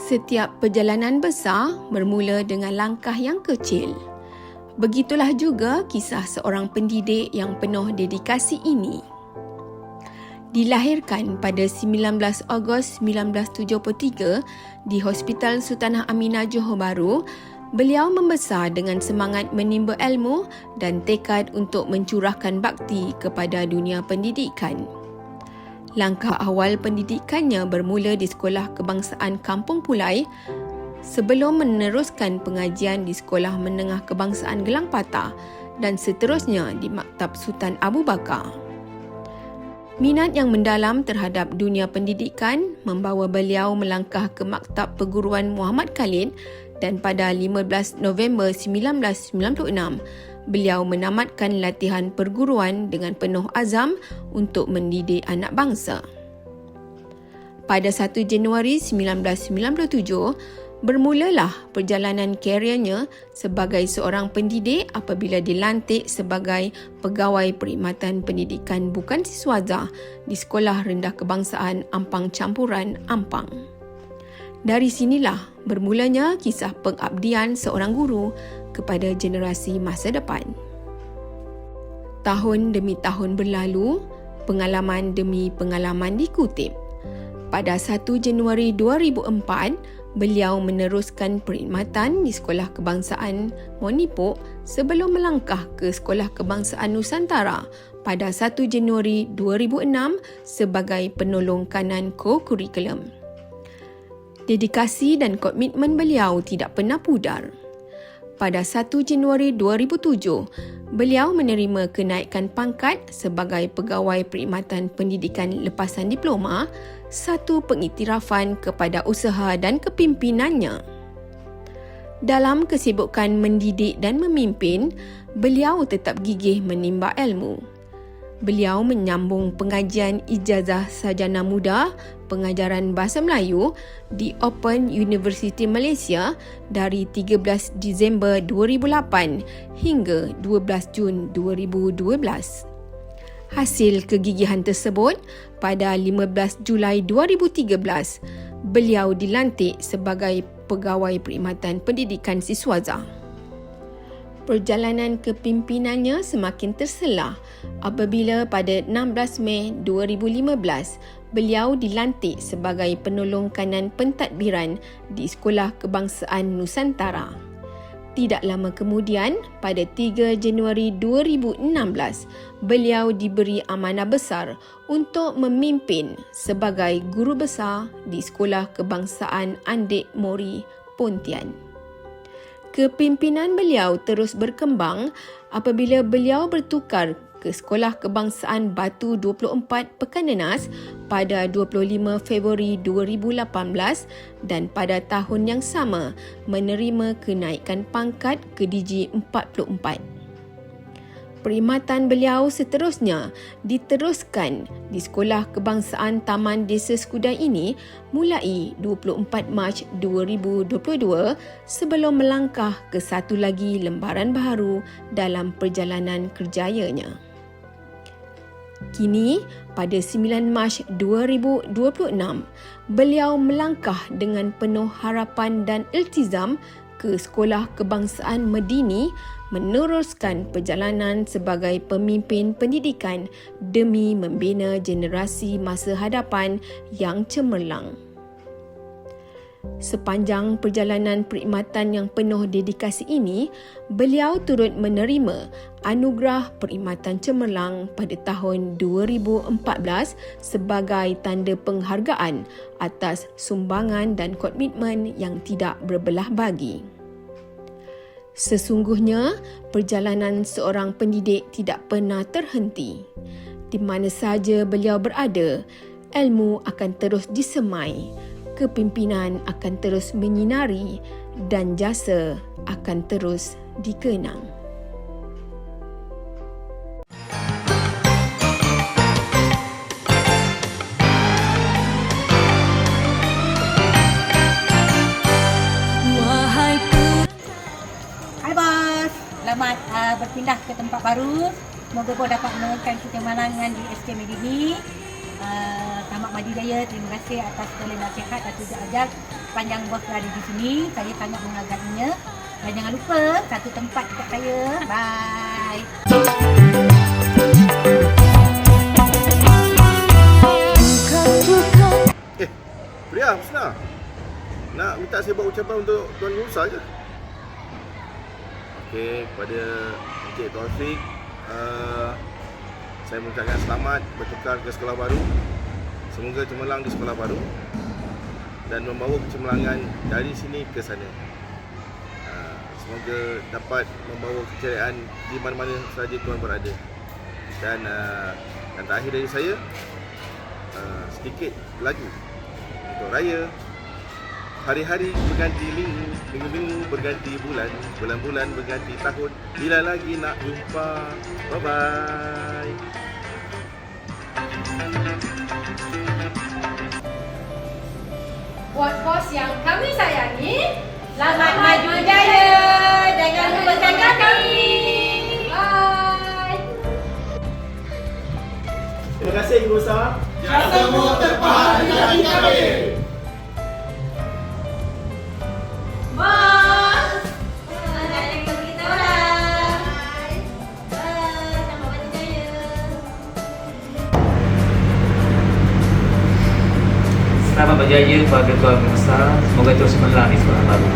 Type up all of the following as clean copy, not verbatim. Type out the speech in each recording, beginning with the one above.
Setiap perjalanan besar bermula dengan langkah yang kecil. Begitulah juga kisah seorang pendidik yang penuh dedikasi ini. Dilahirkan pada 19 Ogos 1973 di Hospital Sultanah Aminah Johor Bahru, beliau membesar dengan semangat menimba ilmu dan tekad untuk mencurahkan bakti kepada dunia pendidikan. Langkah awal pendidikannya bermula di Sekolah Kebangsaan Kampung Pulai sebelum meneruskan pengajian di Sekolah Menengah Kebangsaan Gelang Patah dan seterusnya di Maktab Sultan Abu Bakar. Minat yang mendalam terhadap dunia pendidikan membawa beliau melangkah ke Maktab Perguruan Muhammad Khalid dan pada 15 November 1996, beliau menamatkan latihan perguruan dengan penuh azam untuk mendidik anak bangsa. Pada 1 Januari 1997, bermulalah perjalanan keriernya sebagai seorang pendidik apabila dilantik sebagai Pegawai Perkhidmatan Pendidikan Bukan Siswaza di Sekolah Rendah Kebangsaan Ampang Campuran, Ampang. Dari sinilah bermulanya kisah pengabdian seorang guru kepada generasi masa depan. Tahun demi tahun berlalu, pengalaman demi pengalaman dikutip. Pada 1 Januari 2004, beliau meneruskan perkhidmatan di Sekolah Kebangsaan Monipuk sebelum melangkah ke Sekolah Kebangsaan Nusantara pada 1 Januari 2006 sebagai penolong kanan co-curriculum. Dedikasi dan komitmen beliau tidak pernah pudar. Pada 1 Januari 2007, beliau menerima kenaikan pangkat sebagai Pegawai Perkhidmatan Pendidikan Lepasan Diploma, satu pengiktirafan kepada usaha dan kepimpinannya. Dalam kesibukan mendidik dan memimpin, beliau tetap gigih menimba ilmu. Beliau menyambung pengajian ijazah sarjana muda pengajaran Bahasa Melayu di Open University Malaysia dari 13 Disember 2008 hingga 12 Jun 2012. Hasil kegigihan tersebut, pada 15 Julai 2013, beliau dilantik sebagai Pegawai Perkhidmatan Pendidikan Siswaza. Perjalanan kepimpinannya semakin terselah apabila pada 16 Mei 2015 beliau dilantik sebagai penolong kanan pentadbiran di Sekolah Kebangsaan Nusantara. Tidak lama kemudian, pada 3 Januari 2016, beliau diberi amanah besar untuk memimpin sebagai guru besar di Sekolah Kebangsaan Andik Mori, Pontian. Kepimpinan beliau terus berkembang apabila beliau bertukar ke Sekolah Kebangsaan Batu 24 Pekannenas pada 25 Februari 2018 dan pada tahun yang sama menerima kenaikan pangkat ke Digi 44. Perkhidmatan beliau seterusnya diteruskan di Sekolah Kebangsaan Taman Desa Skudai ini mulai 24 Mac 2022 sebelum melangkah ke satu lagi lembaran baharu dalam perjalanan kerjayanya. Kini, pada 9 Mac 2026, beliau melangkah dengan penuh harapan dan iltizam ke Sekolah Kebangsaan Medini meneruskan perjalanan sebagai pemimpin pendidikan demi membina generasi masa hadapan yang cemerlang. Sepanjang perjalanan perkhidmatan yang penuh dedikasi ini, beliau turut menerima anugerah perkhidmatan cemerlang pada tahun 2014 sebagai tanda penghargaan atas sumbangan dan komitmen yang tidak berbelah bagi. Sesungguhnya, perjalanan seorang pendidik tidak pernah terhenti. Di mana saja beliau berada, ilmu akan terus disemai, kepimpinan akan terus menyinari dan jasa akan terus dikenang. Selamat berpindah ke tempat baru. Semoga kau dapat menekan kemalangan di SK Medini. Tamak Madi Jaya, terima kasih atas segala nasihat dan tunjuk ajar sepanjang bos berada di sini. Saya sangat menghargainya. Dan jangan lupa satu tempat dekat saya. Bye. Priya, Husna, nak minta saya buat ucapan untuk Tuan Musa je. Okey, kepada Encik Taufik, saya mengucapkan selamat bertukar ke sekolah baru. Semoga cemerlang di sekolah baru dan membawa kecemerlangan dari sini ke sana. Semoga dapat membawa keceriaan di mana-mana sahaja Tuan berada. Dan terakhir dari saya, sedikit lagu untuk raya. Hari-hari berganti minggu, minggu-minggu berganti bulan, bulan-bulan berganti tahun. Bila lagi nak jumpa? Bye-bye. Buat bos yang kami sayangi, selamat maju jaya. Jangan lupakan kami. Bye. Terima kasih Ibu Musa. Jangan semua terpahat di hati kami. Bos, selamat jaga kita orang. Bye, selamat maju jaya. Selamat berjaya kepada Tuan Musa. Semoga terus cemerlang di sekolah baru.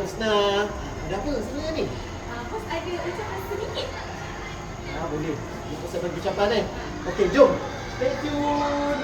Husna, ada apa sebenarnya ni? Bos ada ucapan sedikit. Boleh. Kita pasal bagi ucapan kan? Okey, jom. Stay tune.